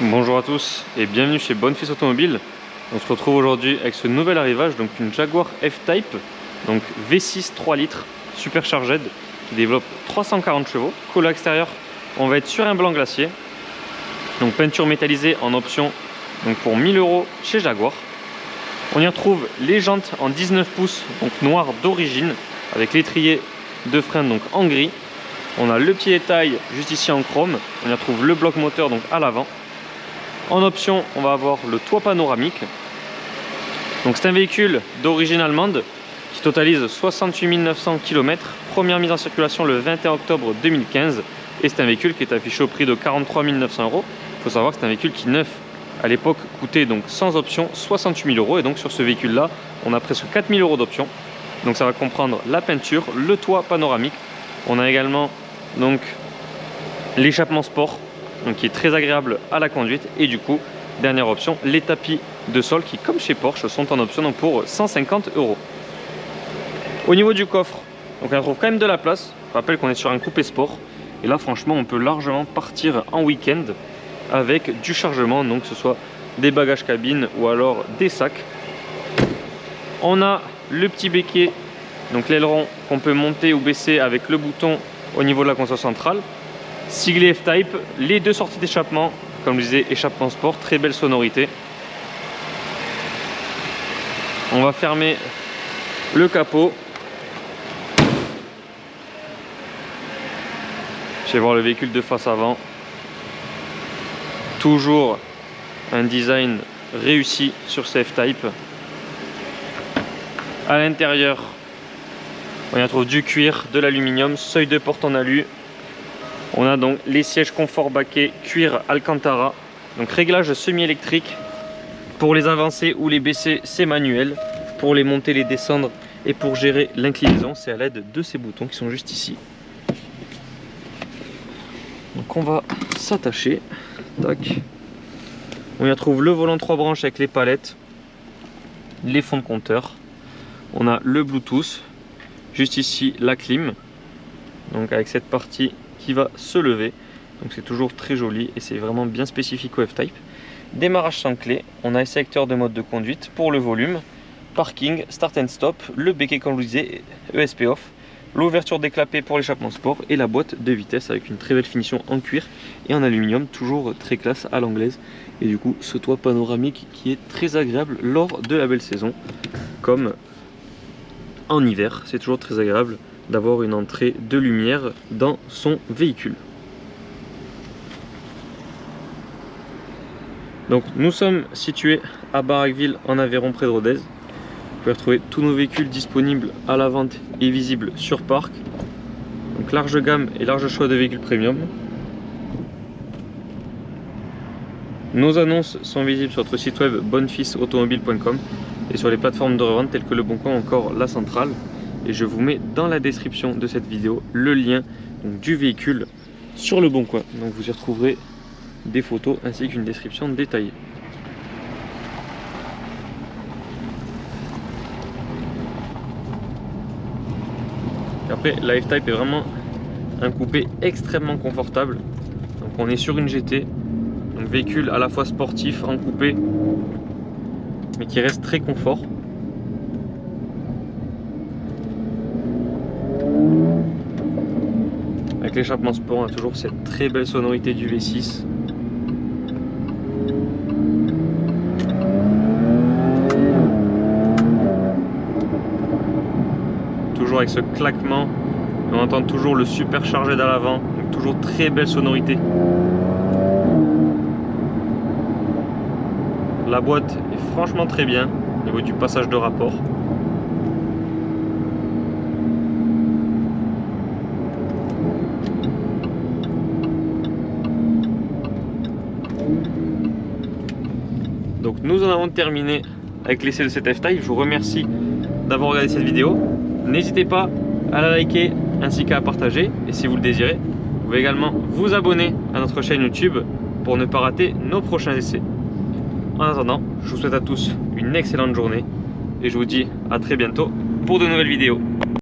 Bonjour à tous et bienvenue chez Bonfils Automobile. On se retrouve aujourd'hui avec ce nouvel arrivage, donc une Jaguar F-Type, donc V6 3 litres supercharged qui développe 340 chevaux. Couleur extérieure, on va être sur un blanc glacier. Donc peinture métallisée en option donc pour 1000 € chez Jaguar. On y retrouve les jantes en 19 pouces, donc noir d'origine, avec l'étrier de frein donc en gris. On a le petit détail juste ici en chrome. On y retrouve le bloc moteur donc à l'avant. En option, on va avoir le toit panoramique. Donc c'est un véhicule d'origine allemande qui totalise 68 900 km. Première mise en circulation le 21 octobre 2015. Et c'est un véhicule qui est affiché au prix de 43 900 €. Il faut savoir que c'est un véhicule qui neuf à l'époque coûtait donc sans option 68 000 €. Et donc sur ce véhicule là, on a presque 4 000 € d'options. Donc ça va comprendre la peinture, le toit panoramique. On a également donc l'échappement sport, donc qui est très agréable à la conduite. Et du coup, dernière option, les tapis de sol qui, comme chez Porsche, sont en option donc pour 150 €. Au niveau du coffre, donc on trouve quand même de la place. Je rappelle qu'on est sur un coupé sport. Et là, franchement, on peut largement partir en week-end avec du chargement, donc que ce soit des bagages cabine ou alors des sacs. On a le petit béquet, donc l'aileron qu'on peut monter ou baisser avec le bouton au niveau de la console centrale. Siglé F-Type, les deux sorties d'échappement, comme je disais, échappement sport, très belle sonorité. On va fermer le capot. Je vais voir le véhicule de face avant. Toujours un design réussi sur ce F-Type. À l'intérieur, on y retrouve du cuir, de l'aluminium, seuil de porte en alu. On a donc les sièges confort baquet, cuir Alcantara. Donc réglage semi-électrique. Pour les avancer ou les baisser, c'est manuel. Pour les monter, les descendre et pour gérer l'inclinaison, c'est à l'aide de ces boutons qui sont juste ici. Donc on va s'attacher. Tac. On y retrouve le volant 3 branches avec les palettes, les fonds de compteur. On a le Bluetooth. Juste ici la clim. Donc avec cette partie qui va se lever, donc c'est toujours très joli et c'est vraiment bien spécifique au F-Type. Démarrage sans clé, on a un sélecteur de mode de conduite pour le volume, parking, start and stop, le béquet comme je vous disais, ESP off, l'ouverture déclappée pour l'échappement sport et la boîte de vitesse avec une très belle finition en cuir et en aluminium, toujours très classe à l'anglaise. Et du coup ce toit panoramique qui est très agréable lors de la belle saison, comme en hiver, c'est toujours très agréable d'avoir une entrée de lumière dans son véhicule. Donc nous sommes situés à Baraqueville en Aveyron près de Rodez. Vous pouvez retrouver tous nos véhicules disponibles à la vente et visibles sur parc. Donc large gamme et large choix de véhicules premium. Nos annonces sont visibles sur notre site web bonfilsautomobile.com et sur les plateformes de revente telles que Le Bon Coin ou encore La Centrale. Et je vous mets dans la description de cette vidéo le lien donc, du véhicule sur Le Bon Coin. Donc vous y retrouverez des photos ainsi qu'une description détaillée. Et après, la F-Type est vraiment un coupé extrêmement confortable. Donc on est sur une GT, donc véhicule à la fois sportif en coupé, mais qui reste très confort. Avec l'échappement sport, on a toujours cette très belle sonorité du V6. Toujours avec ce claquement, on entend toujours le superchargé à l'avant, donc toujours très belle sonorité. La boîte est franchement très bien au niveau du passage de rapport. Donc nous en avons terminé avec l'essai de cette F-Type. Je vous remercie d'avoir regardé cette vidéo. N'hésitez pas à la liker ainsi qu'à la partager. Et si vous le désirez, vous pouvez également vous abonner à notre chaîne YouTube pour ne pas rater nos prochains essais. En attendant, je vous souhaite à tous une excellente journée et je vous dis à très bientôt pour de nouvelles vidéos.